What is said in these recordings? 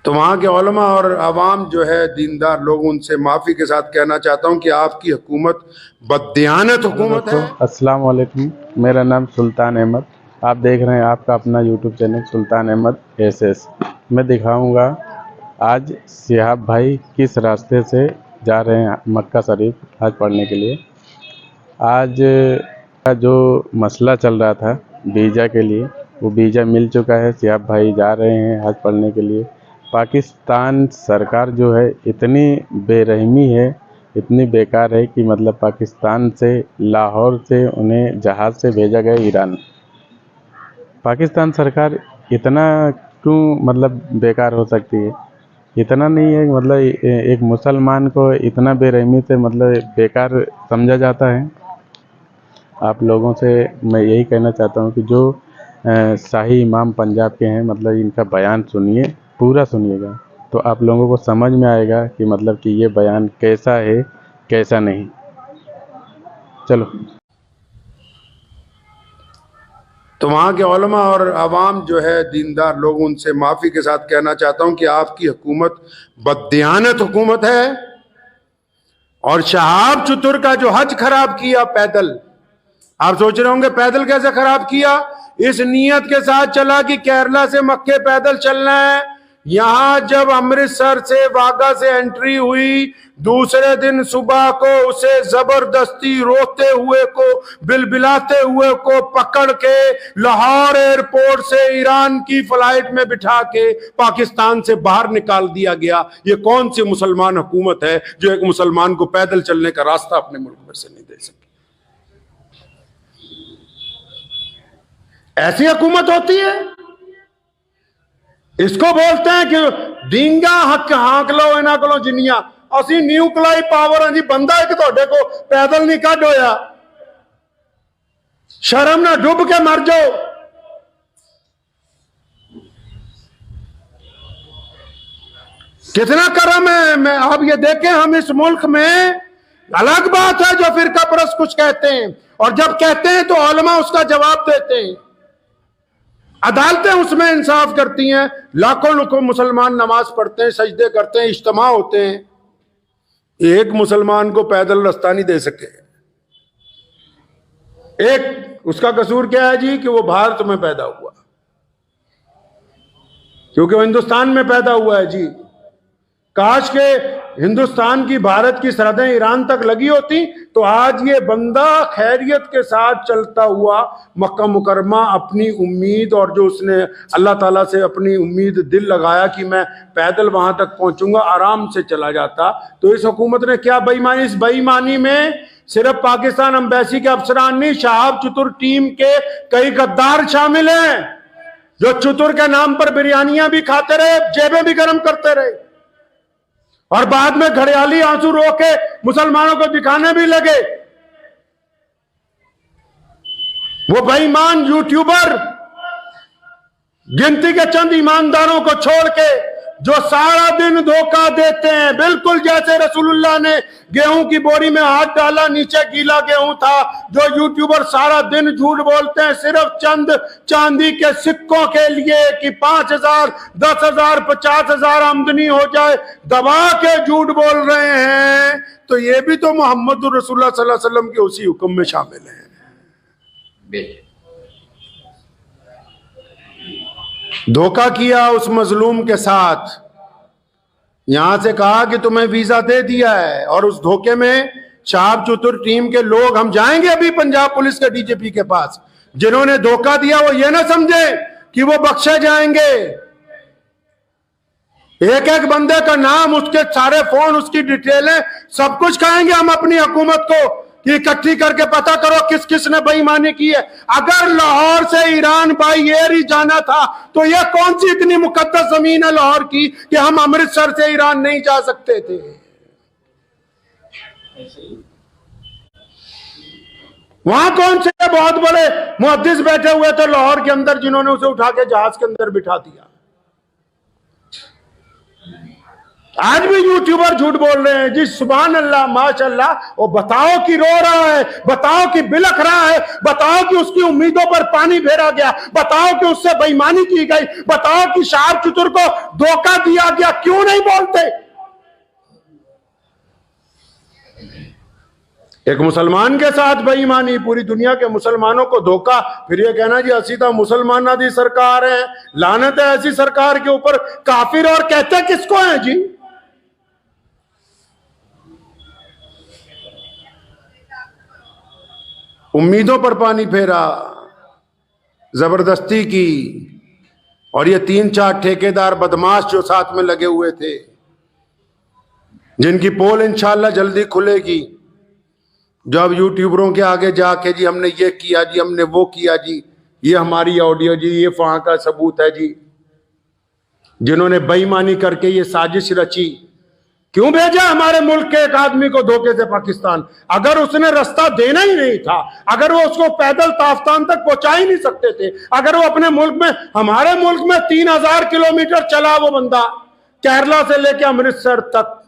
तो वहाँ के उलमा और आवाम जो है दीनदार लोग, उनसे माफ़ी के साथ कहना चाहता हूँ कि आपकी हुकूमत बददियानत हुकूमत है। अस्सलाम वालेकुम, मेरा नाम सुल्तान अहमद। आप देख रहे हैं आपका अपना यूट्यूब चैनल सुल्तान अहमद एसएस। मैं दिखाऊंगा आज शिहाब भाई किस रास्ते से जा रहे हैं मक्का शरीफ हज पढ़ने के लिए। आज का जो मसला चल रहा था वीज़ा के लिए, वो वीज़ा मिल चुका है। शिहाब भाई जा रहे हैं हज पढ़ने के लिए। पाकिस्तान सरकार जो है इतनी बेरहमी है, इतनी बेकार है कि मतलब पाकिस्तान से, लाहौर से उन्हें जहाज़ से भेजा गया ईरान। पाकिस्तान सरकार इतना क्यों मतलब बेकार हो सकती है? इतना नहीं है, मतलब एक मुसलमान को इतना बेरहमी से मतलब बेकार समझा जाता है। आप लोगों से मैं यही कहना चाहता हूँ कि जो शाही इमाम पंजाब के हैं, मतलब इनका बयान सुनिए, पूरा सुनिएगा, तो आप लोगों को समझ में आएगा कि मतलब कि ये बयान कैसा है कैसा नहीं। चलो। तो वहाँ के उलमा और आवाम जो है दीनदार लोग, उनसे माफ़ी के साथ कहना चाहता हूँ कि आपकी हुकूमत बददियानत हुकूमत है। और शहाब चतुर का जो हज खराब किया पैदल, आप सोच रहे होंगे पैदल कैसे खराब किया? इस नीयत के साथ चला कि केरला से मक्के पैदल चलना है। यहां जब अमृतसर से वाघा से एंट्री हुई, दूसरे दिन सुबह को उसे जबरदस्ती रोते हुए को, बिलबिलाते हुए को पकड़ के लाहौर एयरपोर्ट से ईरान की फ्लाइट में बिठा के पाकिस्तान से बाहर निकाल दिया गया। ये कौन सी मुसलमान हुकूमत है जो एक मुसलमान को पैदल चलने का रास्ता अपने मुल्क में से नहीं दे सकी? ऐसी हुकूमत होती है? इसको बोलते हैं कि डींगा हक हाँक लो इना को जिन्नियां असी न्यूक्लियर पावर हैं जी, बंदा एक तोड़े को पैदल नहीं कड होया। शर्म ना डूब के मर जाओ। कितना करम है। मैं आप ये देखें, हम इस मुल्क में, अलग बात है जो फिरका परस्त कुछ कहते हैं, और जब कहते हैं तो उलमा उसका जवाब देते हैं, अदालतें उसमें इंसाफ करती हैं, लाखों मुसलमान नमाज पढ़ते हैं, सजदे करते हैं, इज्तिमा होते हैं, एक मुसलमान को पैदल रास्ता नहीं दे सके। एक उसका कसूर क्या है जी? कि वो भारत में पैदा हुआ, क्योंकि वो हिंदुस्तान में पैदा हुआ है जी। काश के हिंदुस्तान की, भारत की सरहदें ईरान तक लगी होती तो आज ये बंदा खैरियत के साथ चलता हुआ मक्का मुकरमा अपनी उम्मीद, और जो उसने अल्लाह ताला से अपनी उम्मीद दिल लगाया कि मैं पैदल वहां तक पहुंचूंगा, आराम से चला जाता। तो इस हुकूमत ने क्या बेईमानी, इस बेईमानी में सिर्फ पाकिस्तान एम्बेसी के अफसरान नहीं, शहाब चतुर टीम के कई गद्दार शामिल हैं, जो चतुर के नाम पर बिरयानियां भी खाते रहे, जेबें भी गर्म करते रहे, और बाद में घड़ियाली आंसू रो के मुसलमानों को दिखाने भी लगे। वो बेईमान यूट्यूबर गिनती के चंद ईमानदारों को छोड़ के जो सारा दिन धोखा देते हैं, बिल्कुल जैसे रसूलुल्लाह ने गेहूं की बोरी में हाथ डाला, नीचे गीला गेहूं था। जो यूट्यूबर सारा दिन झूठ बोलते हैं सिर्फ चंद चांदी के सिक्कों के लिए कि 5,000, 10,000, 50,000 आमदनी हो जाए, दबा के झूठ बोल रहे हैं, तो ये भी तो मोहम्मद रसूलुल्लाह सल्लल्लाहु अलैहि वसल्लम के उसी हुक्म में शामिल है। धोखा किया उस मजलूम के साथ, यहां से कहा कि तुम्हें वीजा दे दिया है, और उस धोखे में शहाब चतुर टीम के लोग, हम जाएंगे अभी पंजाब पुलिस के डीजीपी के पास, जिन्होंने धोखा दिया वो ये ना समझे कि वो बख्शे जाएंगे। एक एक बंदे का नाम, उसके सारे फोन, उसकी डिटेलें, सब कुछ कहेंगे हम अपनी हुकूमत को कि इकट्ठी करके पता करो किस किस ने बेईमानी की है। अगर लाहौर से ईरान बाई एयर ही जाना था तो यह कौन सी इतनी मुकद्दस जमीन है लाहौर की कि हम अमृतसर से ईरान नहीं जा सकते थे? वहां कौन से बहुत बड़े मुहद्दिस बैठे हुए थे लाहौर के अंदर जिन्होंने उसे उठा के जहाज के अंदर बिठा दिया? आज भी यूट्यूबर झूठ बोल रहे हैं जी, सुभान अल्लाह माशाअल्लाह। वो बताओ कि रो रहा है, बताओ कि बिलख रहा है, बताओ कि उसकी उम्मीदों पर पानी फेरा गया, बताओ कि उससे बेईमानी की गई, बताओ कि शहाब चतुर को धोखा दिया गया, क्यों नहीं बोलते? एक मुसलमान के साथ बेईमानी, पूरी दुनिया के मुसलमानों को धोखा, फिर ये कहना जी असी तो मुसलमान दी सरकार है। लानत है ऐसी सरकार के ऊपर। काफिर और कहते किसको है जी? उम्मीदों पर पानी फेरा, जबरदस्ती की। और ये 3-4 ठेकेदार बदमाश जो साथ में लगे हुए थे, जिनकी पोल इंशाल्लाह जल्दी खुलेगी, जो अब यूट्यूबरों के आगे जाके जी हमने ये किया जी, हमने वो किया जी, ये हमारी ऑडियो जी, ये वहां का सबूत है जी, जिन्होंने बेईमानी करके ये साजिश रची। क्यों भेजा हमारे मुल्क के एक आदमी को धोखे से पाकिस्तान? अगर उसने रास्ता देना ही नहीं था, अगर वो उसको पैदल ताफ्तान तक पहुंचा ही नहीं सकते थे, अगर वो अपने मुल्क में, हमारे मुल्क में 3000 किलोमीटर चला वो बंदा, केरला से लेकर अमृतसर तक,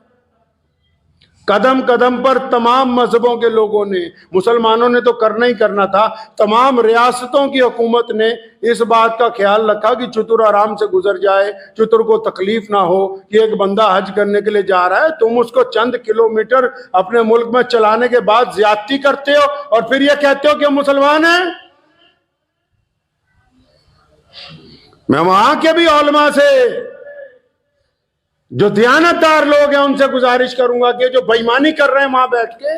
कदम कदम पर तमाम मजहबों के लोगों ने, मुसलमानों ने तो करना ही करना था, तमाम रियासतों की हुकूमत ने इस बात का ख्याल रखा कि चतुर आराम से गुजर जाए, चतुर को तकलीफ ना हो कि एक बंदा हज करने के लिए जा रहा है, तुम उसको चंद किलोमीटर अपने मुल्क में चलाने के बाद ज्यादती करते हो और फिर ये कहते हो कि हम मुसलमान हैं। मैं वहां के भी उलमा से, जो दयानतदार लोग हैं, उनसे गुजारिश करूंगा कि जो बेईमानी कर रहे हैं वहां बैठ के,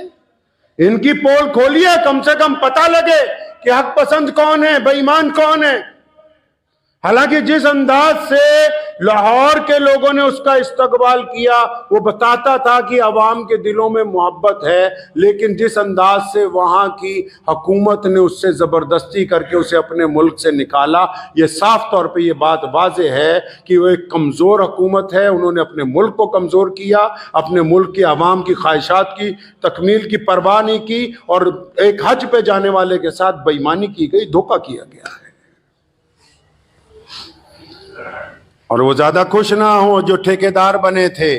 इनकी पोल खोलिए, कम से कम पता लगे कि हक पसंद कौन है, बेईमान कौन है। हालांकि जिस अंदाज से लाहौर के लोगों ने उसका इस्तकबाल किया, वो बताता था कि अवाम के दिलों में मोहब्बत है, लेकिन जिस अंदाज से वहां की हुकूमत ने उससे जबरदस्ती करके उसे अपने मुल्क से निकाला, ये साफ तौर पे ये बात वाज़ेह है कि वो एक कमजोर हुकूमत है। उन्होंने अपने मुल्क को कमजोर किया, अपने मुल्क के अवाम की ख्वाहिशात की तकमील की परवाह नहीं की, और एक हज पे जाने वाले के साथ बेईमानी की गई, धोखा किया गया है। और वो ज्यादा खुश ना हो जो ठेकेदार बने थे,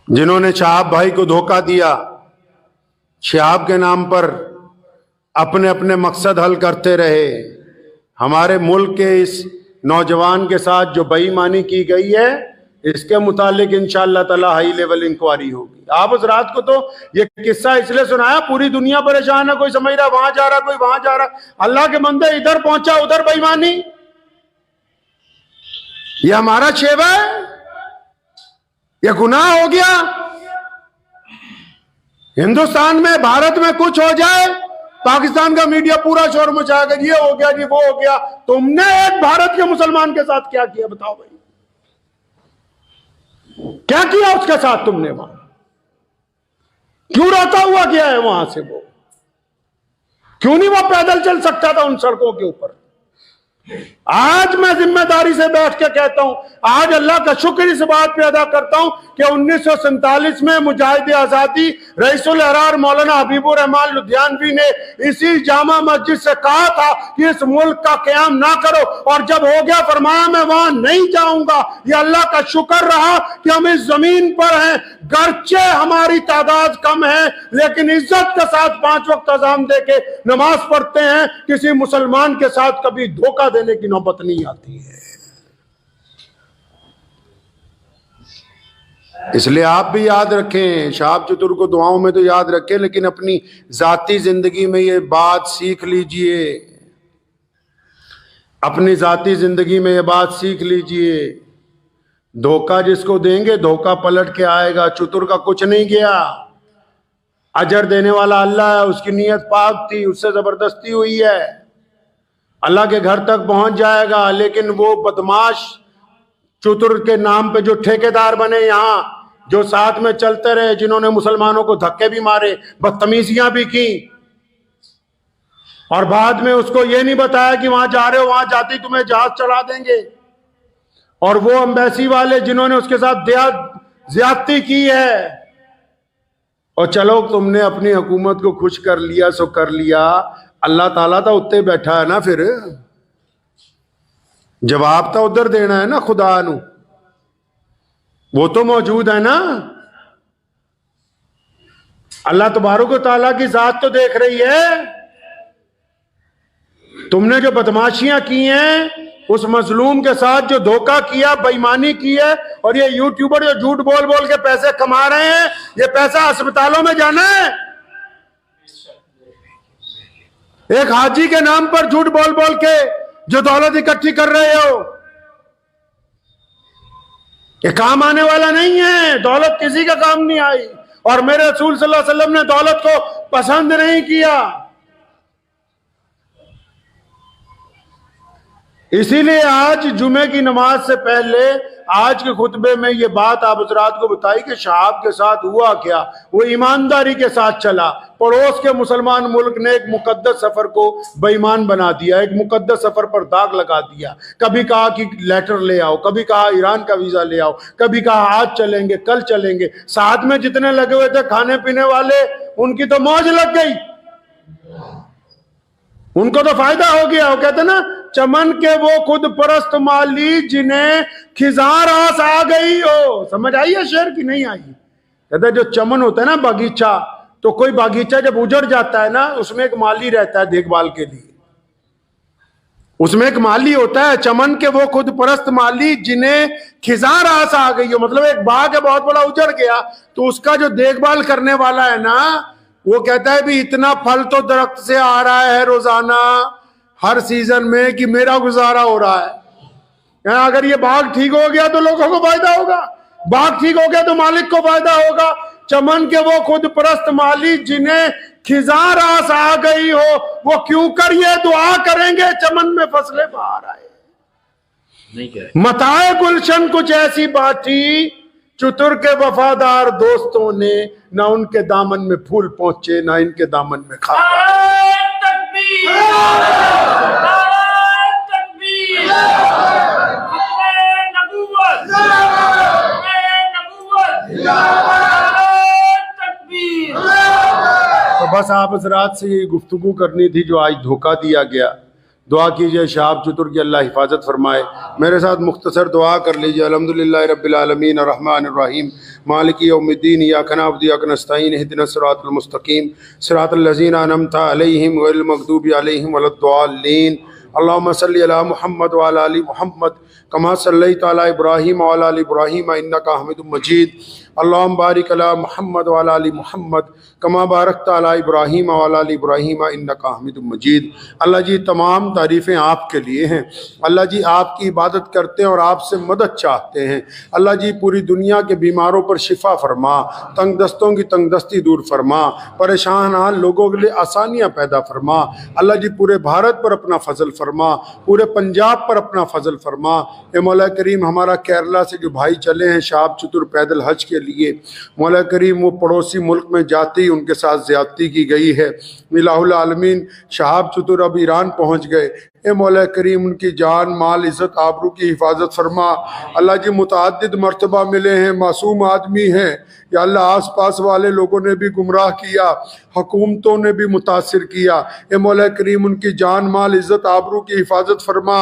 जिन्होंने शहाब भाई को धोखा दिया, शहाब के नाम पर अपने अपने मकसद हल करते रहे। हमारे मुल्क के इस नौजवान के साथ जो बेईमानी की गई है, इसके मुतालिक इंशाअल्लाह ताला हाई लेवल इंक्वायरी होगी। आप उस रात को तो ये किस्सा इसलिए सुनाया, पूरी दुनिया परेशान है, कोई समझ रहा वहां जा रहा, कोई वहां जा रहा। अल्लाह के बंदे, इधर पहुंचा उधर बेईमानी, ये हमारा शेवा है, ये गुनाह हो गया। हिंदुस्तान में, भारत में कुछ हो जाए, पाकिस्तान का मीडिया पूरा शोर मचाएगा, ये हो गया जी, वो हो गया। तुमने एक भारत के मुसलमान के साथ क्या किया बताओ भाई? क्या किया उसके साथ तुमने? वहां क्यों रोता हुआ गया है वहां से? वो क्यों नहीं वो पैदल चल सकता था उन सड़कों के ऊपर? आज मैं जिम्मेदारी से बैठ के कहता हूं, आज अल्लाह का शुक्र इस बात पे अदा करता हूं कि 1947 में मुजाहिद आजादी रईसुल अहरार मौलाना हबीबुर रहमान लुधियानवी ने इसी जामा मस्जिद से कहा था कि इस मुल्क का क़याम ना करो, और जब हो गया फरमाया मैं वहां नहीं जाऊंगा। ये अल्लाह का शुक्र रहा कि हम इस जमीन पर हैं, गर्चे हमारी तादाद कम है, लेकिन इज्जत के साथ 5 वक्त अज़ान दे के नमाज पढ़ते हैं। किसी मुसलमान के साथ कभी धोखा देने की नौबत नहीं आती है। इसलिए आप भी याद रखें, शहाब चतुर को दुआओं में तो याद रखें, लेकिन अपनी जाती जिंदगी में ये बात सीख लीजिए, अपनी जाती जिंदगी में ये बात सीख लीजिए, धोखा जिसको देंगे धोखा पलट के आएगा। चतुर का कुछ नहीं गया, अजर देने वाला अल्लाह है, उसकी नीयत पाक थी, उससे जबरदस्ती हुई है, अल्लाह के घर तक पहुंच जाएगा। लेकिन वो बदमाश चतुर के नाम पे जो ठेकेदार बने यहाँ, जो साथ में चलते रहे, जिन्होंने मुसलमानों को धक्के भी मारे, बदतमीजियां भी की, और बाद में उसको ये नहीं बताया कि वहां जा रहे हो, वहां जाती तुम्हें जहाज चढ़ा देंगे। और वो एम्बेसी वाले जिन्होंने उसके साथ ज्यादती की है, और चलो तुमने अपनी हुकूमत को खुश कर लिया सो कर लिया, अल्लाह ताला तो उत्ते बैठा है ना, फिर जवाब तो उधर देना है ना खुदा नू। वो तो मौजूद है ना। अल्लाह तबारक व तआला की जात तो देख रही है। तुमने जो बदमाशियां की हैं, उस मजलूम के साथ जो धोखा किया, बेईमानी की है, और ये यूट्यूबर जो झूठ बोल बोल के पैसे कमा रहे हैं, ये पैसा अस्पतालों में जाना है। एक हाजी के नाम पर झूठ बोल बोल के जो दौलत इकट्ठी कर रहे हो, ये काम आने वाला नहीं है। दौलत किसी का काम नहीं आई, और मेरे रसूल सल्लल्लाहु अलैहि वसल्लम ने दौलत को पसंद नहीं किया। इसीलिए आज जुमे की नमाज से पहले आज के खुतबे में ये बात आप हज़रात को बताई कि शहाब के साथ हुआ क्या। वो ईमानदारी के साथ चला। पड़ोस के मुसलमान मुल्क ने एक मुकद्दस सफर को बेईमान बना दिया, एक मुकद्दस सफर पर दाग लगा दिया। कभी कहा कि लेटर ले आओ, कभी कहा ईरान का वीजा ले आओ, कभी कहा आज चलेंगे कल चलेंगे। साथ में जितने लगे हुए थे खाने पीने वाले, उनकी तो मौज लग गई, उनको तो फायदा हो गया। वो कहते ना, चमन के वो खुद परस्त माली जिन्हें खिजार आस आ गई हो। समझ आई है शेर की नहीं आई? कहते जो चमन होता है ना बागीचा, तो कोई बागीचा जब उजड़ जाता है ना, उसमें एक माली रहता है देखभाल के लिए। उसमें एक माली होता है, चमन के वो खुद परस्त माली जिन्हें खिजार आस आ गई हो। मतलब एक बाग है बहुत बड़ा, उजड़ गया, तो उसका जो देखभाल करने वाला है ना, वो कहता है भी इतना फल तो दरख्त से आ रहा है रोजाना हर सीजन में कि मेरा गुजारा हो रहा है। अगर ये बाग ठीक हो गया तो लोगों को फायदा होगा, बाग ठीक हो गया तो मालिक को फायदा होगा। चमन के वो खुद परस्त माली जिन्हें खिजार आस आ गई हो, वो क्यों कर ये दुआ करेंगे चमन में फसलें बाहर आए। मताए गुलशन कुछ ऐसी बाटी, चतुर के वफादार दोस्तों ने ना उनके दामन में फूल पहुंचे, ना इनके दामन में खा। तो बस आप हज़रात से ये गुफ्तगू करनी थी जो आज धोखा दिया गया। दुआ कीजिए शहाब चतुर की अल्लाह हिफाजत फरमाए। मेरे साथ मुख्तसर दुआ कर लीजिए। अल्हम्दुलिल्लाह रब्बिल आलमीन अर्रहमानिर रहीम मालिकी यौमिद्दीन इय्याका नअबुदु व इय्याका नस्तईन इहदिनस सिरातल मुस्तकीम सिरातल लज़ीना अनअमता अलैहिम गैरिल मग़दूबि अलैहिम वलद्दाल्लीन। अल्लाहुम्मा सल्लि अला मुहम्मद व अला आलि मुहम्मद कमा सल्लैता अला इब्राहीम व अला आलि इब्राहीम इन्नका हमीदुम मजीद। अल्लाहुम्मा बारिक अला मुहम्मद व अला आलि मुहम्मद कमा बारकता अला इब्राहीम व अला आलि इब्राहीम इन्नका हमीदुम मजीद। अल्लाह जी तमाम तारीफ़ें आपके लिए हैं। अल्लाह जी आपकी इबादत करते हैं और आपसे मदद चाहते हैं। अल्लाह जी पूरी दुनिया के बीमारों पर शिफा फरमा, तंग दस्तों की तंग दस्ती दूर फरमा, परेशान हाल लोगों के लिए आसानियाँ पैदा फरमा। अल्लाह जी पूरे भारत पर अपना फजल फरमा, पूरे पंजाब पर अपना फजल फरमा। ए मौला करीम, हमारा केरला से जो भाई चले हैं शहाब चतुर पैदल हज के लिए, मौला करीम वो पड़ोसी मुल्क में जाते ही उनके साथ ज्यादती की गई है। इलाहुल आलमीन शहाब चतुर अब ईरान पहुँच गए। ए मौला करीम उनकी जान माल इज़्ज़त आबरू की हिफाजत फरमा। अल्लाह जी मुतअद्दिद मर्तबा मिले हैं, मासूम आदमी हैं या अल्लाह, आस पास वाले लोगों ने भी गुमराह किया, हुकूमतों ने भी मुतासिर किया। ए मौला करीम उनकी जान माल इज़्ज़त आबरू की हिफाजत फरमा।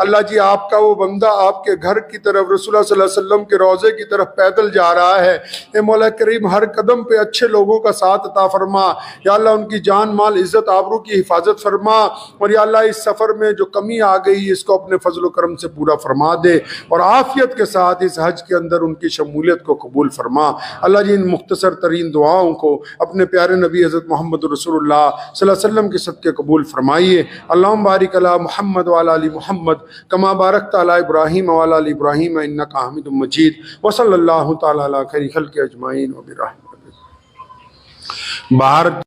अल्लाह जी आपका वो बंदा आपके घर की तरफ रसूलुल्लाह सल्लल्लाहु अलैहि वसल्लम के रोज़े की तरफ पैदल जा रहा है। ए मौला करीम हर कदम पे अच्छे लोगों का साथ अता फरमा। या अल्लाह उनकी जान माल इज़्ज़त आबरू की हिफाजत फरमा। और या अल्लाह इस सफ़र में जो कमी आ गई इसको अपने फजल करम से पूरा फरमा दे और आफियत के साथ इस हज के अंदर उनकी शमूलियत को कबूल फरमा। अल्लाह जी इन मुख्तसर तरीन दुआओं को अपने प्यारे नबी हज़रत मोहम्मद रसूलुल्लाह सल्लल्लाहु अलैहि वसल्लम के सदक़े कबूल फरमाइए। अल्लाहुम्मा बारिक अला मुहम्मद व अला आलि मुहम्मद कमा बारकता अला इब्राहीम व अला आलि इब्राहीम इन्नका हमीदुम मजीद। व सल्लल्लाहु तआला अला खैरि खल्क़ि अजमाइन व बिरहमतिहि। बाहर